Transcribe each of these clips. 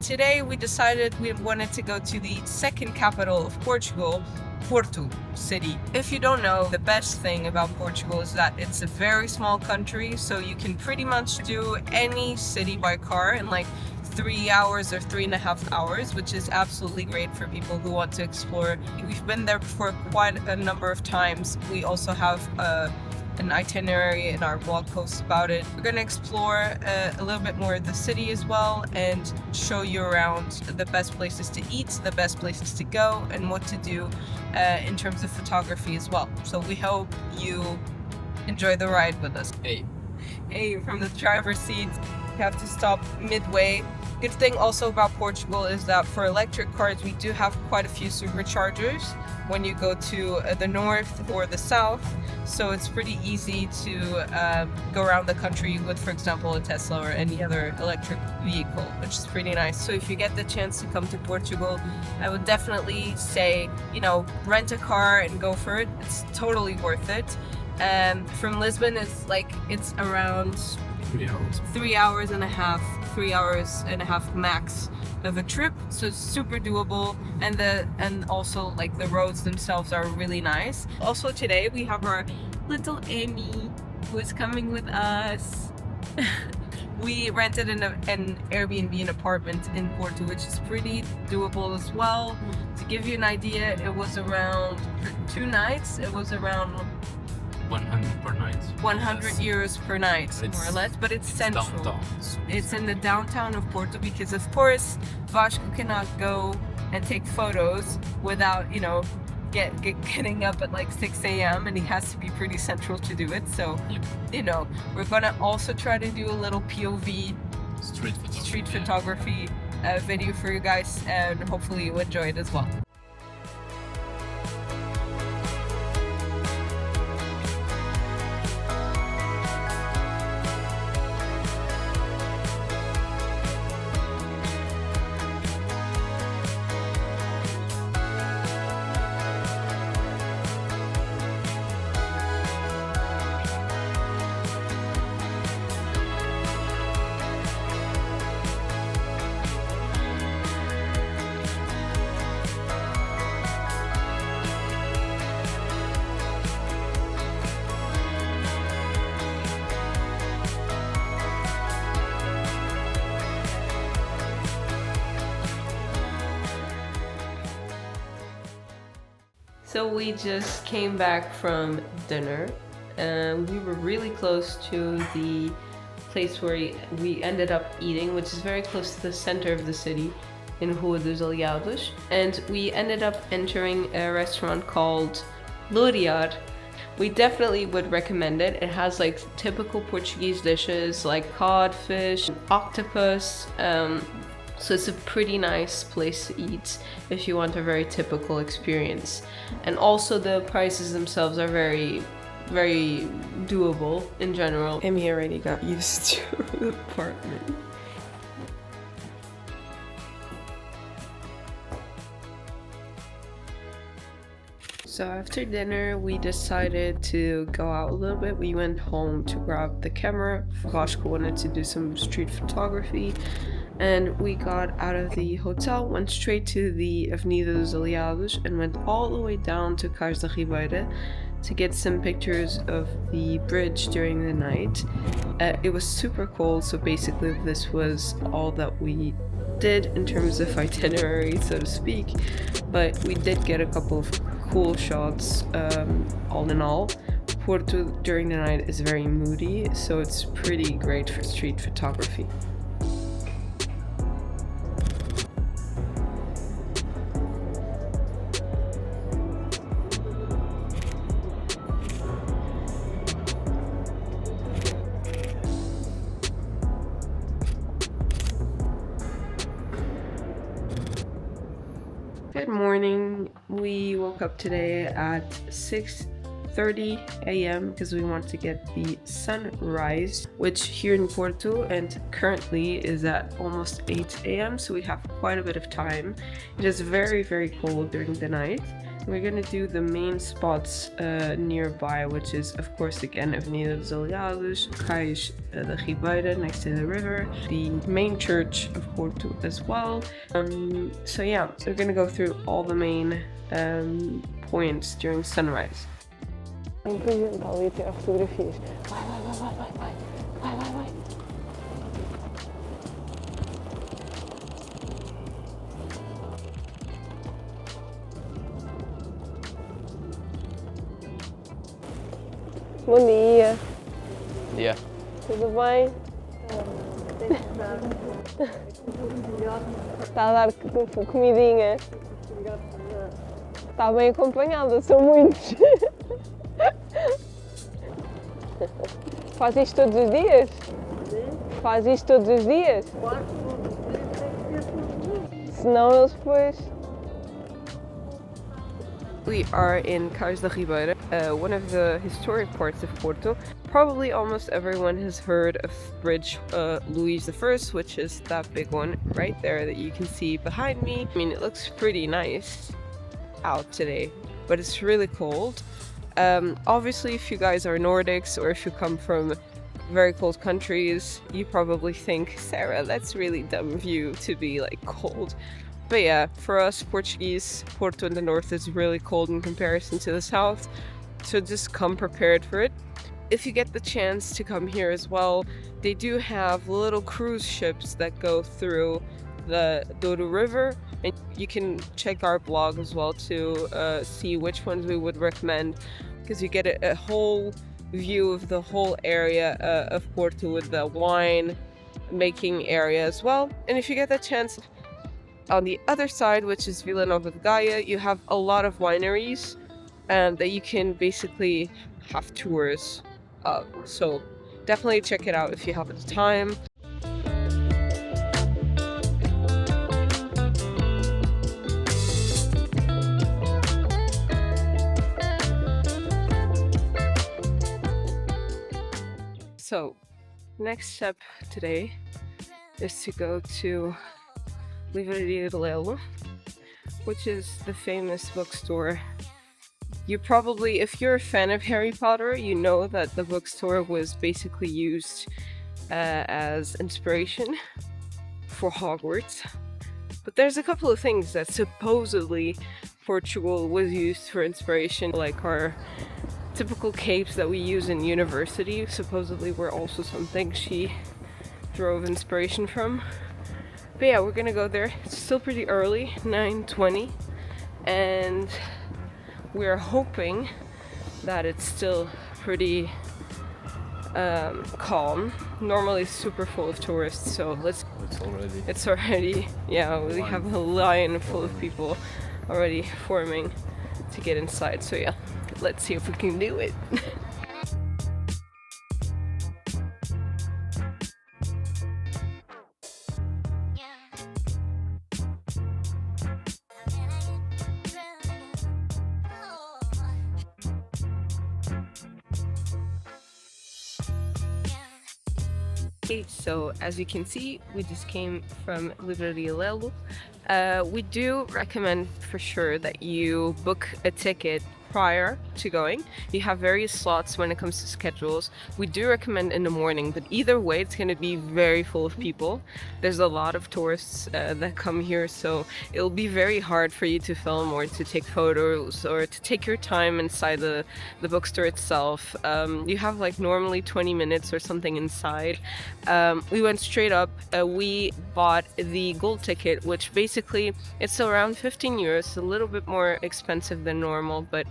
Today we decided we wanted to go to the second capital of Portugal, Porto city. If you don't know, the best thing about Portugal is that it's a very small country, so you can pretty much do any city by car in like 3 hours or 3.5 hours, which is absolutely great for people who want to explore. We've been there before quite a number of times. We also have an itinerary in our blog post about it. We're going to explore a little bit more of the city as well and show you around the best places to eat, the best places to go, and what to do in terms of photography as well. So we hope you enjoy the ride with us. Hey, from the driver's seat. You have to stop midway. Good thing also about Portugal is that for electric cars we do have quite a few superchargers when you go to the north or the south, so it's pretty easy to go around the country with, for example, a Tesla or any other electric vehicle, which is pretty nice. So if you get the chance to come to Portugal, I would definitely say, rent a car and go for it. It's totally worth it. From Lisbon, it's around 3 hours and a half, 3 hours and a half max of a trip, so it's super doable, and also like the roads themselves are really nice. Also today we have our little Amy who is coming with us. We rented an Airbnb, an apartment in Porto, which is pretty doable as well. To give you an idea, it was around, for 2 nights, it was around 100 per night. 100 euros per night, more or less, but it's central. Downtown. It's in the downtown of Porto because, of course, Vasco cannot go and take photos without, getting up at like 6 a.m. and he has to be pretty central to do it. So, we're gonna also try to do a little POV street photography video for you guys, and hopefully you enjoy it as well. So we just came back from dinner and we were really close to the place where we ended up eating, which is very close to the center of the city in Rua dos Aliados. And we ended up entering a restaurant called Livraria. We definitely would recommend it. It has like typical Portuguese dishes like codfish, octopus. So it's a pretty nice place to eat if you want a very typical experience. And also the prices themselves are very, very doable in general. Amy already got used to the apartment. So after dinner, we decided to go out a little bit. We went home to grab the camera. Vasco wanted to do some street photography. And we got out of the hotel, went straight to the Avenida dos Aliados and went all the way down to Cais da Ribeira to get some pictures of the bridge during the night. It was super cold, so basically this was all that we did in terms of itinerary, so to speak. But we did get a couple of cool shots, all in all. Porto during the night is very moody, so it's pretty great for street photography. Good morning. We woke up today at 6:30 a.m. because we want to get the sunrise, which here in Porto and currently is at almost 8 a.m. so we have quite a bit of time. It is very, very cold during the night, we're gonna do the main spots nearby, which is of course again Avenida dos Aliados, Cais da Ribeira next to the river, the main church of Porto as well. So yeah, we're gonna go through all the main points during sunrise. Ali tirar fotografias. Vai. Bom dia. Yeah. Tudo bem? Está a dar comidinha. Está bem acompanhada, são muitos. Faz isto todos os dias? Faz isto todos os dias? Senão eles depois... We are in Cais da Ribeira, one of the historic parts of Porto. Probably almost everyone has heard of Bridge Luís I, which is that big one right there that you can see behind me. I mean, it looks pretty nice out today, but it's really cold. Obviously, if you guys are Nordics or if you come from very cold countries, you probably think, Sarah, that's really dumb of you to be like cold. But yeah, for us Portuguese, Porto in the north is really cold in comparison to the south, so just come prepared for it. If you get the chance to come here as well, they do have little cruise ships that go through the Douro River, and you can check our blog as well to see which ones we would recommend, because you get a whole view of the whole area of Porto with the wine making area as well. And if you get the chance, on the other side, which is Vila Nova de Gaia, you have a lot of wineries that you can basically have tours of. So definitely check it out if you have the time. So next step today is to go to Livraria Lello, which is the famous bookstore. You probably, if you're a fan of Harry Potter, you know that the bookstore was basically used as inspiration for Hogwarts. But there's a couple of things that supposedly Portugal was used for inspiration, like our typical capes that we use in university supposedly were also something she drove inspiration from. But yeah, we're gonna go there. It's still pretty early, 9:20, and we're hoping that it's still pretty calm. Normally it's super full of tourists, so it's already yeah, we have a line full of people already forming to get inside. So yeah, let's see if we can do it. So as you can see, we just came from Livraria Lello. We do recommend for sure that you book a ticket prior to going. You have various slots when it comes to schedules. We do recommend in the morning, but either way it's going to be very full of people. There's a lot of tourists that come here, so it'll be very hard for you to film or to take photos or to take your time inside the bookstore itself. You have like normally 20 minutes or something inside. We went straight up. We bought the gold ticket, which basically it's around 15 euros, a little bit more expensive than normal, but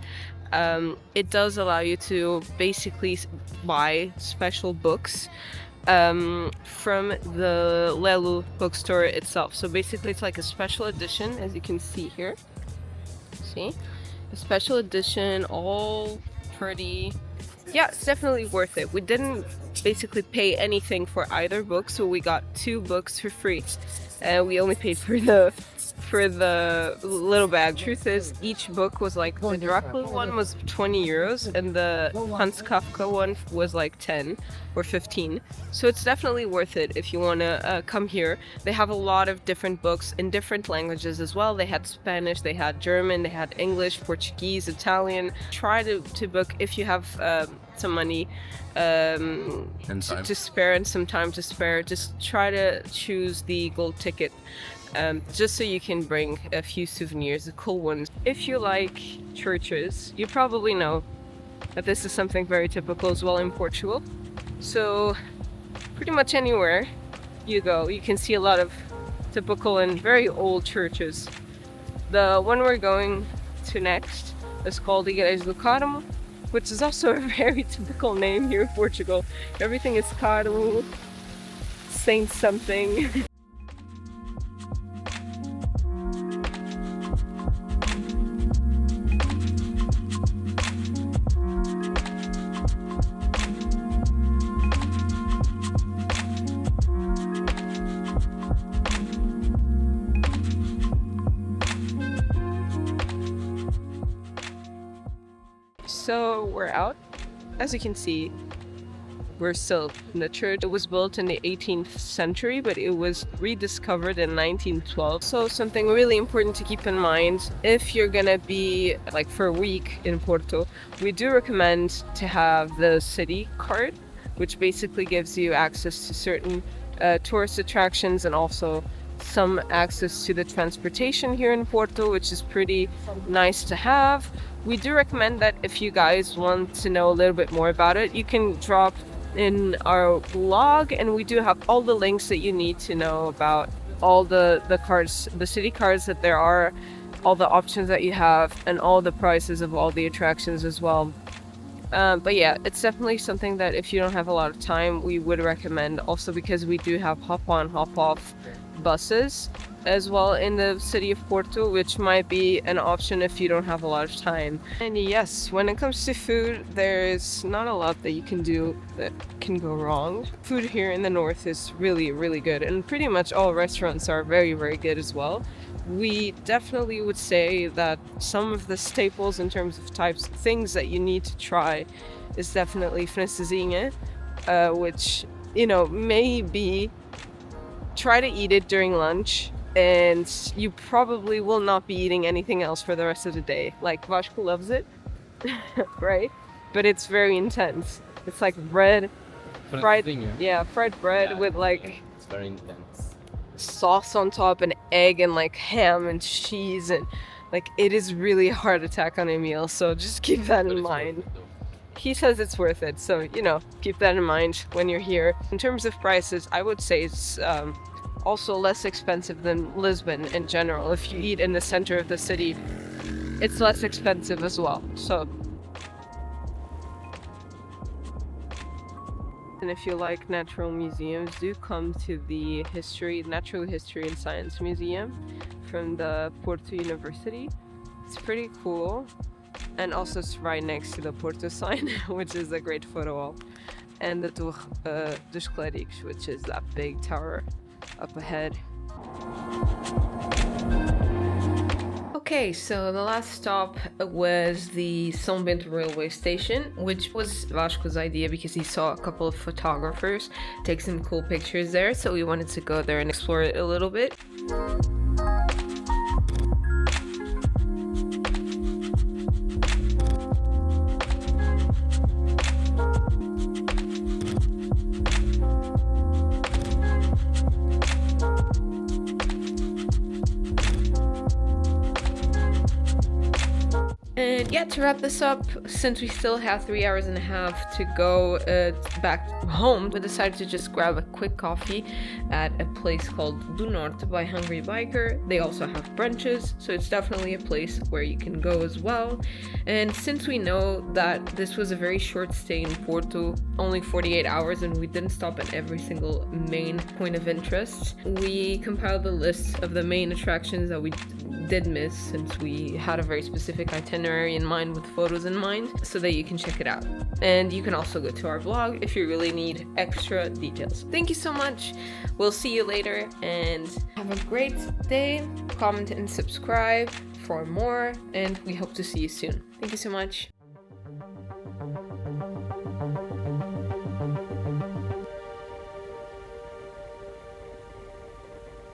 it does allow you to basically buy special books from the Lello bookstore itself. So basically it's like a special edition, as you can see here. See? A special edition, all pretty. Yeah, it's definitely worth it. We didn't basically pay anything for either book, so we got 2 books for free. We only paid for for the little bag. Truth is, each book was like, the Dracula one was 20 euros and the Hans Kafka one was like 10 or 15. So it's definitely worth it if you want to come here. They have a lot of different books in different languages as well. They had Spanish, they had German, they had English, Portuguese, Italian. Try to book if you have some money to spare and some time to spare. Just try to choose the gold ticket. Just so you can bring a few souvenirs, the cool ones. If you like churches, you probably know that this is something very typical as well in Portugal. So pretty much anywhere you go, you can see a lot of typical and very old churches. The one we're going to next is called Igreja do Carmo, which is also a very typical name here in Portugal. Everything is Carmo, Saint something. So we're out. As you can see, we're still in the church. It was built in the 18th century, but it was rediscovered in 1912. So something really important to keep in mind, if you're gonna be like for a week in Porto, we do recommend to have the city card, which basically gives you access to certain tourist attractions and also some access to the transportation here in Porto, which is pretty nice to have. We do recommend that if you guys want to know a little bit more about it, you can drop in our blog, and we do have all the links that you need to know about all the cards, the city cards that there are, all the options that you have, and all the prices of all the attractions as well. But yeah, it's definitely something that if you don't have a lot of time, we would recommend, also because we do have hop-on, hop-off buses as well in the city of Porto, which might be an option if you don't have a lot of time. And yes, when it comes to food, there's not a lot that you can do that can go wrong. Food here in the north is really, really good, and pretty much all restaurants are very, very good as well. We definitely would say that some of the staples in terms of types of things that you need to try is definitely francesinha, which, you know, maybe try to eat it during lunch, and you probably will not be eating anything else for the rest of the day. Like, Vasco loves it, right? But it's very intense. It's like bread, fried bread with like, it's very intense. Sauce on top and egg and like ham and cheese, and like it is really a heart attack on a meal, so just keep that in mind. He says it's worth it, so you know, keep that in mind when you're here. In terms of prices, I would say it's also less expensive than Lisbon in general. If you eat in the center of the city, it's less expensive as well. So, and if you like natural museums, do come to the Natural History and Science Museum from the Porto University. It's pretty cool, and also it's right next to the Porto sign, which is a great photo op, and the Torre dos Clérigos, which is that big tower up ahead. Okay, so the last stop was the São Bento railway station, which was Vasco's idea because he saw a couple of photographers take some cool pictures there, so we wanted to go there and explore it a little bit. And yeah, to wrap this up, since we still have 3 hours and a half to go back home, we decided to just grab a quick coffee at a place called Do Norte by Hungry Biker. They also have brunches, so it's definitely a place where you can go as well. And since we know that this was a very short stay in Porto, only 48 hours, and we didn't stop at every single main point of interest, we compiled a list of the main attractions that we did miss, since we had a very specific itinerary in mind with photos in mind, so that you can check it out. And you can also go to our blog if you really need need extra details. Thank you so much. We'll see you later and have a great day. Comment and subscribe for more, and we hope to see you soon. Thank you so much.